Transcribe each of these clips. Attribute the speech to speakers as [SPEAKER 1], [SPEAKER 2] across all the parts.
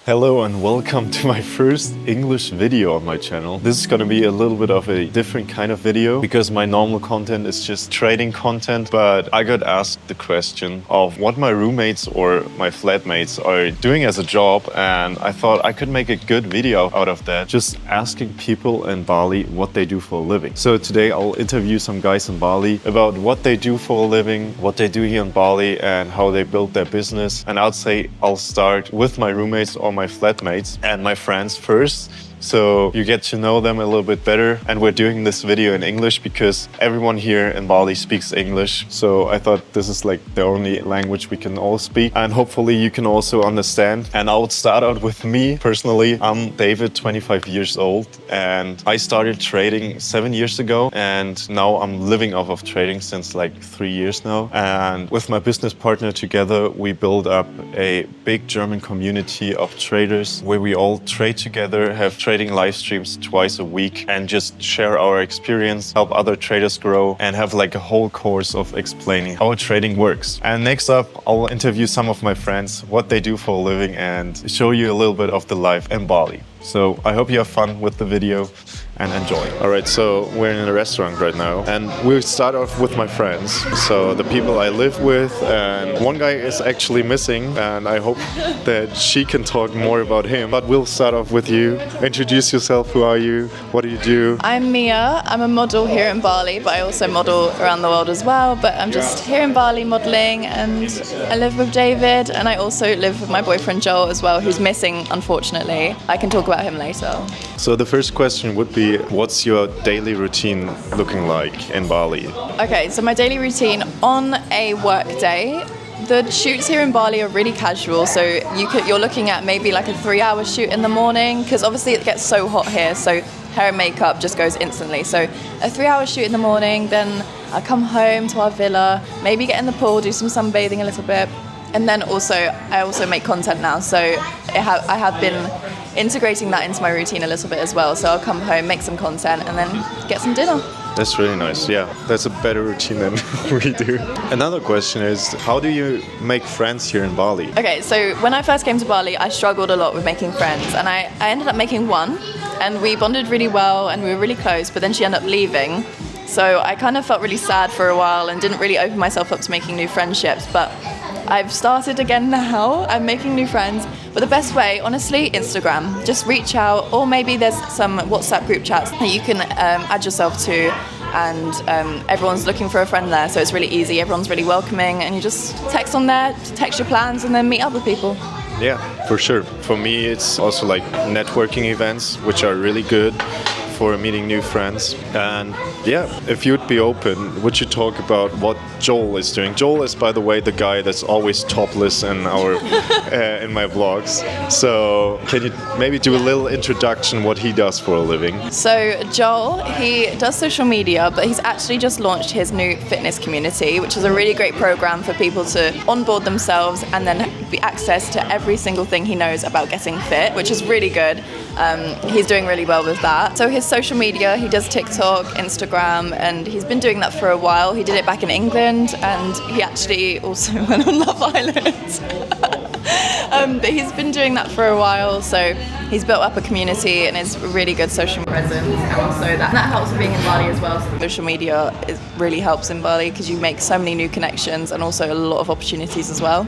[SPEAKER 1] Hello and welcome to my first English video on my channel. This is gonna be a little bit of a different kind of video because my normal content is just trading content, but I got asked the question of what my roommates or my flatmates are doing as a job, and I thought I could make a good video out of that, just asking people in Bali what they do for a living. So today I'll interview some guys in Bali about what they do for a living, what they do here in Bali and how they build their business. And I'll start with my roommates or my flatmates and my friends first, so you get to know them a little bit better. And we're doing this video in English because everyone here in Bali speaks English, so I thought this is like the only language we can all speak, and hopefully you can also understand. And I would start out with me personally. I'm David, 25 years old, and I started trading 7 years ago, and now I'm living off of trading since like 3 years now. And with my business partner together, we build up a big German community of traders where we all trade together, have trading live streams twice a week, and just share our experience, help other traders grow, and have like a whole course of explaining how trading works. And next up, I'll interview some of my friends, what they do for a living, and show you a little bit of the life in Bali. So I hope you have fun with the video and enjoy. All right, so we're in a restaurant right now, and we'll start off with my friends. So the people I live with, and one guy is actually missing, and I hope that she can talk more about him. But we'll start off with you. Introduce yourself. Who are you? What do you do?
[SPEAKER 2] I'm Mia. I'm a model here in Bali, but I also model around the world as well. But I'm just here in Bali modeling, and I live with David, and I also live with my boyfriend Joel as well, who's missing, unfortunately. I can talk about him later.
[SPEAKER 1] So the first question would be, what's your daily routine looking like in Bali?
[SPEAKER 2] Okay, so my daily routine on a work day. The shoots here in Bali are really casual, so you're looking at maybe like a 3-hour shoot in the morning, because obviously it gets so hot here, so hair and makeup just goes instantly. So a 3-hour shoot in the morning, then I come home to our villa, maybe get in the pool, do some sunbathing a little bit, and then I also make content now, so I have been integrating that into my routine a little bit as well. So I'll come home, make some content, and then get some dinner.
[SPEAKER 1] That's really nice. Yeah, that's a better routine than we do. Another question is, how do you make friends here in Bali?
[SPEAKER 2] Okay, so when I first came to Bali, I struggled a lot with making friends, and I ended up making one, and we bonded really well, and we were really close, but then she ended up leaving. So I kind of felt really sad for a while and didn't really open myself up to making new friendships, but I've started again now. I'm making new friends, but the best way, honestly, Instagram. Just reach out, or maybe there's some WhatsApp group chats that you can add yourself to, and everyone's looking for a friend there, so it's really easy. Everyone's really welcoming, and you just text on there, text your plans, and then meet up with people.
[SPEAKER 1] Yeah, for sure. For me, it's also like networking events, which are really good for meeting new friends. And yeah, if you'd be open, would you talk about what Joel is doing? Joel is, by the way, the guy that's always topless in our in my vlogs. So can you maybe do a little introduction what he does for a living?
[SPEAKER 2] So Joel, he does social media, but he's actually just launched his new fitness community, which is a really great program for people to onboard themselves and then be access to every single thing he knows about getting fit, which is really good. He's doing really well with that. So his social media, he does TikTok, Instagram, and he's been doing that for a while. He did it back in England, and he actually also went on Love Island. But he's been doing that for a while, so he's built up a community and is a really good social presence, and also that helps with being in Bali as well. So social media really helps in Bali because you make so many new connections and also a lot of opportunities as well.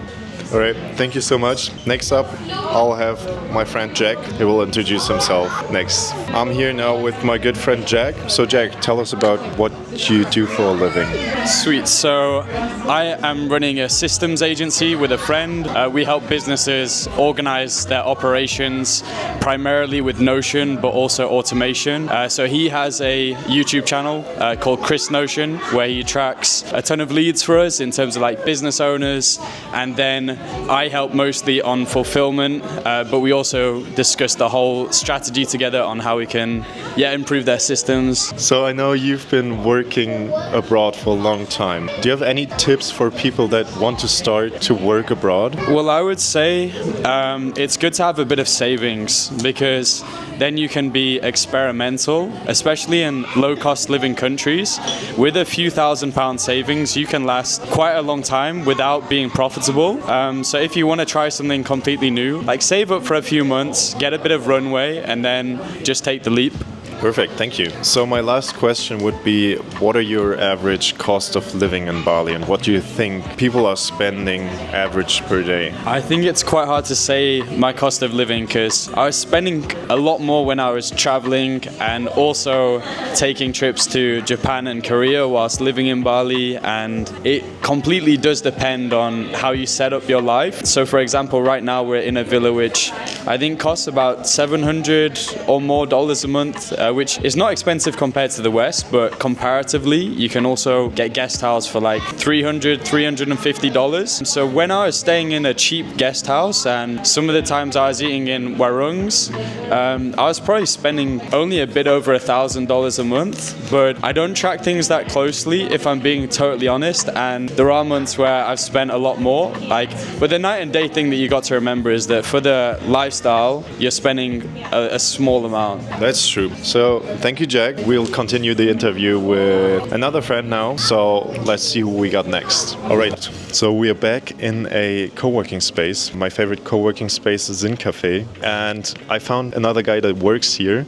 [SPEAKER 1] All right, thank you so much. Next up, I'll have my friend Jack. He will introduce himself next. I'm here now with my good friend Jack. So Jack, tell us about what you do for a living.
[SPEAKER 3] Sweet. So I am running a systems agency with a friend. We help businesses organize their operations primarily with Notion, but also automation. So he has a YouTube channel called Chris Notion, where he tracks a ton of leads for us in terms of like business owners, and then I help mostly on fulfillment, but we also discuss the whole strategy together on how we can improve their systems.
[SPEAKER 1] So I know you've been working abroad for a long time. Do you have any tips for people that want to start to work abroad?
[SPEAKER 3] Well, I would say it's good to have a bit of savings, because then you can be experimental, especially in low-cost living countries. With a few £1,000 savings, you can last quite a long time without being profitable. So if you want to try something completely new, like save up for a few months, get a bit of runway, and then just take the leap.
[SPEAKER 1] Perfect, thank you. So my last question would be, what are your average cost of living in Bali, and what do you think people are spending average per day?
[SPEAKER 3] I think it's quite hard to say my cost of living because I was spending a lot more when I was traveling and also taking trips to Japan and Korea whilst living in Bali, and it completely does depend on how you set up your life. So for example, right now we're in a villa which I think costs about $700 or more a month, which is not expensive compared to the West, but comparatively, you can also get guest house for like $300, $350. So when I was staying in a cheap guest house, and some of the times I was eating in warungs, I was probably spending only a bit over $1,000 a month, but I don't track things that closely, if I'm being totally honest, and there are months where I've spent a lot more. But the night and day thing that you got to remember is that for the lifestyle, you're spending a small amount.
[SPEAKER 1] That's true. So thank you, Jack. We'll continue the interview with another friend now. So let's see who we got next. All right. So we are back in a co-working space. My favorite co-working space is Zin Cafe. And I found another guy that works here.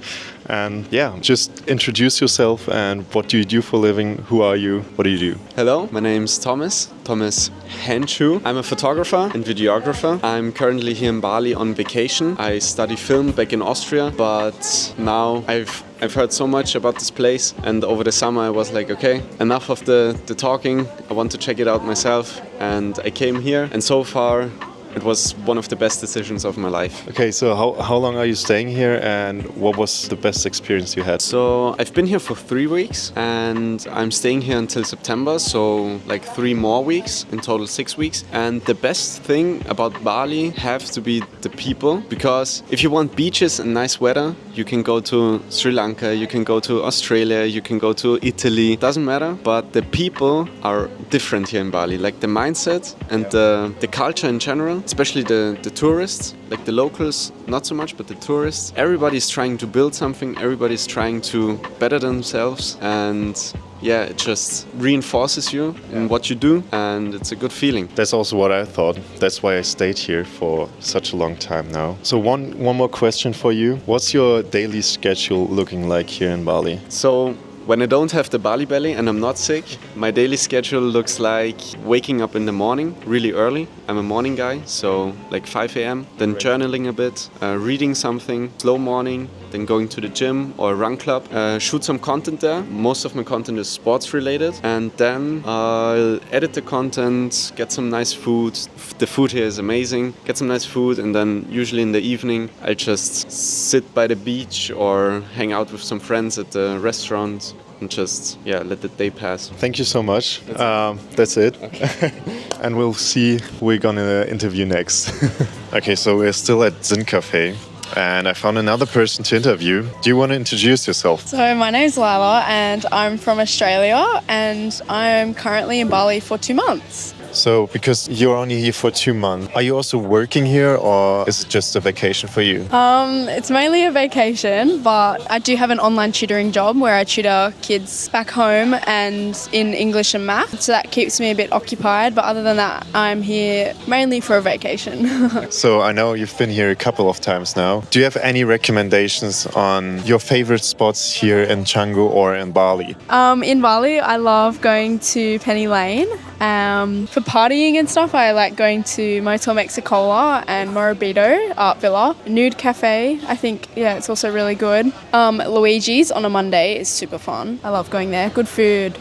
[SPEAKER 1] And yeah, just introduce yourself and what do you do for a living? Who are you? What do you do?
[SPEAKER 4] Hello, my name's Thomas Henshu. I'm a photographer and videographer. I'm currently here in Bali on vacation. I study film back in Austria, but now I've heard so much about this place, and over the summer I was like, okay, enough of the talking. I want to check it out myself, and I came here, and so far it was one of the best decisions of my life.
[SPEAKER 1] Okay, so how long are you staying here, and what was the best experience you had?
[SPEAKER 4] So I've been here for 3 weeks, and I'm staying here until September, so like 3 more weeks, in total 6 weeks. And the best thing about Bali have to be the people, because if you want beaches and nice weather, you can go to Sri Lanka, you can go to Australia, you can go to Italy, doesn't matter, but the people are different here in Bali, like the mindset and the culture in general. Especially the tourists, like the locals, not so much, but the tourists. Everybody's trying to build something, everybody's trying to better themselves, and yeah, it just reinforces you in what you do, and it's a good feeling.
[SPEAKER 1] That's also what I thought. That's why I stayed here for such a long time now. So one more question for you. What's your daily schedule looking like here in Bali?
[SPEAKER 4] So when I don't have the Bali belly and I'm not sick, my daily schedule looks like waking up in the morning really early. I'm a morning guy, so like 5 a.m. Then journaling a bit, reading something, slow morning, then going to the gym or run club, shoot some content there. Most of my content is sports related, and then I'll edit the content, get some nice food. The food here is amazing. Get some nice food, and then usually in the evening I'll just sit by the beach or hang out with some friends at the restaurant and just let the day pass.
[SPEAKER 1] Thank you so much. That's it. Okay. And we'll see who we're gonna interview next. Okay, so we're still at Zin Cafe, and I found another person to interview. Do you want to introduce yourself?
[SPEAKER 5] So my name's Lyla, and I'm from Australia, and I'm currently in Bali for 2 months.
[SPEAKER 1] So, because you're only here for 2 months, are you also working here, or is it just a vacation for you?
[SPEAKER 5] It's mainly a vacation, but I do have an online tutoring job where I tutor kids back home and in English and math. So that keeps me a bit occupied, but other than that, I'm here mainly for a vacation.
[SPEAKER 1] So I know you've been here a couple of times now. Do you have any recommendations on your favorite spots here in Canggu or in Bali?
[SPEAKER 5] In Bali, I love going to Penny Lane. For partying and stuff, I like going to Motel Mexicola and Morabito Art Villa. Nude Cafe, I think, it's also really good. Luigi's on a Monday is super fun. I love going there. Good food.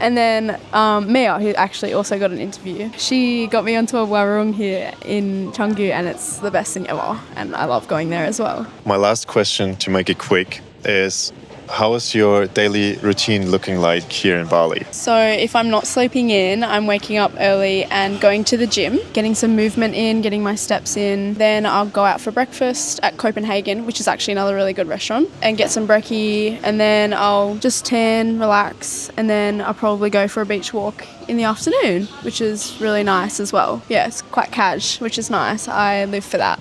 [SPEAKER 5] And then Mia, who actually also got an interview, she got me onto a warung here in Canggu, and it's the best thing ever. And I love going there as well.
[SPEAKER 1] My last question, to make it quick, is how is your daily routine looking like here in Bali?
[SPEAKER 5] So if I'm not sleeping in, I'm waking up early and going to the gym, getting some movement in, getting my steps in. Then I'll go out for breakfast at Copenhagen, which is actually another really good restaurant, and get some brekkie. And then I'll just tan, relax, and then I'll probably go for a beach walk in the afternoon, which is really nice as well. Yeah, it's quite cash, which is nice. I live for that.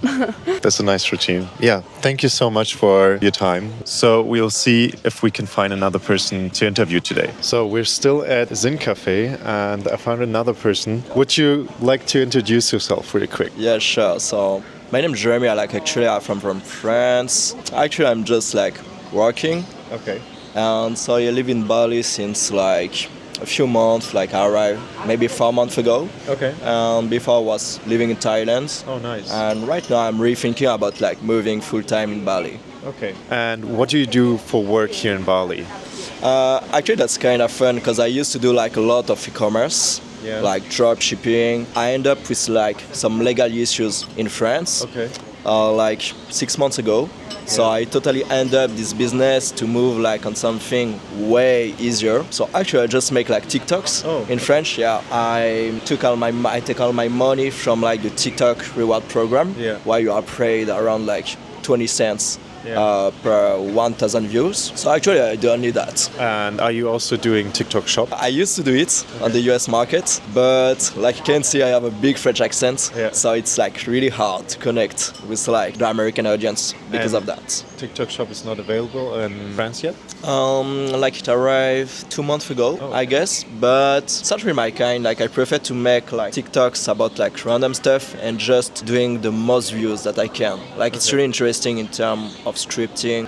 [SPEAKER 1] That's a nice routine. Yeah, thank you so much for your time. So we'll see if we can find another person to interview today. So we're still at Zin Cafe and I found another person. Would you like to introduce yourself really quick?
[SPEAKER 6] Yeah, sure. So my name is Jeremy. I'm from France. Actually, I'm just like working.
[SPEAKER 1] Okay.
[SPEAKER 6] And so I live in Bali since like a few months. Like I arrived maybe 4 months ago.
[SPEAKER 1] Okay.
[SPEAKER 6] And before I was living in Thailand.
[SPEAKER 1] Oh, nice.
[SPEAKER 6] And right now I'm really thinking about like moving full time in Bali.
[SPEAKER 1] Okay. And what do you do for work here in Bali?
[SPEAKER 6] Actually, that's kind of fun because I used to do like a lot of e-commerce.
[SPEAKER 1] Yeah.
[SPEAKER 6] Like drop shipping. I end up with like some legal issues in France.
[SPEAKER 1] Okay.
[SPEAKER 6] Like 6 months ago. So I totally end up this business to move like on something way easier. So actually I just make like TikToks in French. Yeah, I take all my money from like the TikTok reward program.
[SPEAKER 1] Yeah.
[SPEAKER 6] Where you are paid around like 20 cents. Per 1,000 views. So actually I don't need that.
[SPEAKER 1] And are you also doing TikTok shop?
[SPEAKER 6] I used to do it on the US market, but like you can see I have a big French accent.
[SPEAKER 1] Yeah.
[SPEAKER 6] So it's like really hard to connect with like the American audience because of that.
[SPEAKER 1] TikTok shop is not available in France yet?
[SPEAKER 6] Like it arrived 2 months ago, I guess, but it's not really my kind. Like I prefer to make like TikToks about like random stuff and just doing the most views that I can. Like it's really interesting in terms of scripting,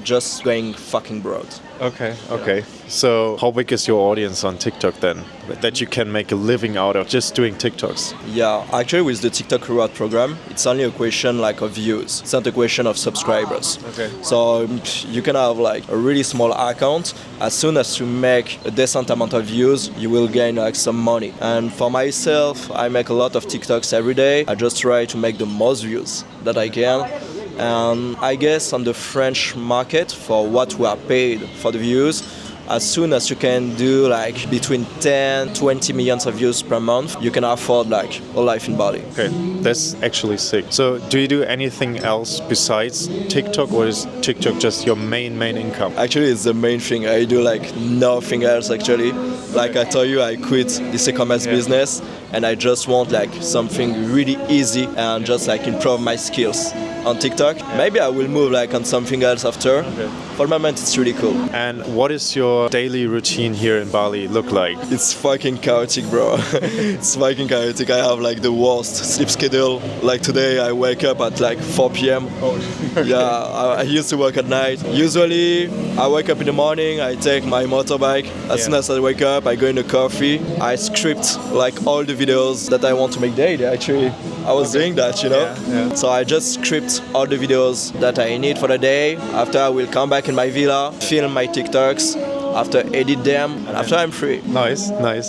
[SPEAKER 6] just going fucking broad.
[SPEAKER 1] Okay. So how big is your audience on TikTok then? That you can make a living out of just doing TikToks?
[SPEAKER 6] Yeah, actually with the TikTok reward program, it's only a question like of views. It's not a question of subscribers.
[SPEAKER 1] Okay.
[SPEAKER 6] So you can have like a really small account. As soon as you make a decent amount of views, you will gain like some money. And for myself, I make a lot of TikToks every day. I just try to make the most views that I can. I guess on the French market, for what we are paid for the views, as soon as you can do like between 10-20 millions of views per month, you can afford like a life in Bali.
[SPEAKER 1] Okay, that's actually sick. So do you do anything else besides TikTok, or is TikTok just your main income?
[SPEAKER 6] Actually, it's the main thing. I do like nothing else actually. Like I told you, I quit this e-commerce business and I just want like something really easy and just like improve my skills on TikTok. Maybe I will move like on something else after.
[SPEAKER 1] Okay.
[SPEAKER 6] For the moment, it's really cool.
[SPEAKER 1] And what is your daily routine here in Bali look like?
[SPEAKER 6] It's fucking chaotic, bro. It's fucking chaotic. I have like the worst sleep schedule. Like today, I wake up at like 4 p.m. Yeah, I used to work at night. Usually, I wake up in the morning, I take my motorbike. As soon as I wake up, I go in the coffee. I script like all the videos that I want to make daily. Actually, I was doing that, you know?
[SPEAKER 1] Yeah.
[SPEAKER 6] So I just script all the videos that I need for the day. After I will come back in my villa, film my TikToks, after edit them, and after I'm free.
[SPEAKER 1] Nice.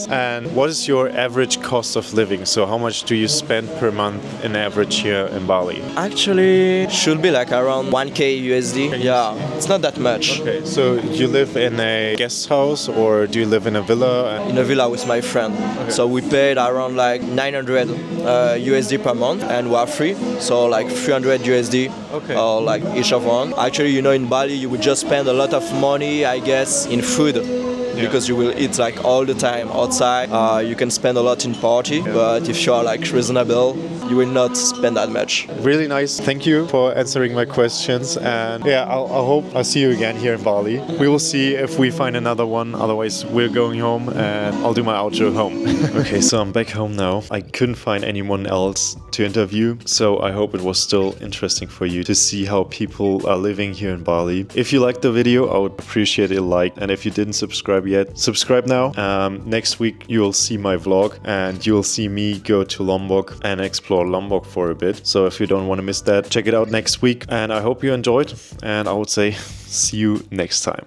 [SPEAKER 1] And what is your average cost of living? So how much do you spend per month in average here in Bali?
[SPEAKER 6] Actually, should be like around 1K USD. Yeah, it's not that much.
[SPEAKER 1] Okay, so you live in a guest house or do you live in a villa?
[SPEAKER 6] In a villa with my friend. Okay. So we paid around like 900 USD per month and we are free. So like 300 USD like each of one. Actually, you know, in Bali, you would just spend a lot of money, I guess, in food. Because you will eat like all the time outside. You can spend a lot in party, but if you are like reasonable, you will not spend that much.
[SPEAKER 1] Really nice. Thank you for answering my questions. And yeah, I hope I'll see you again here in Bali. We will see if we find another one. Otherwise, we're going home and I'll do my outro home. Okay, so I'm back home now. I couldn't find anyone else to interview, so I hope it was still interesting for you to see how people are living here in Bali. If you liked the video, I would appreciate a like. And if you didn't subscribe yet, subscribe now. Next week you will see my vlog and you will see me go to Lombok and explore Lombok for a bit. So if you don't want to miss that, check it out next week. And I hope you enjoyed, and I would say see you next time.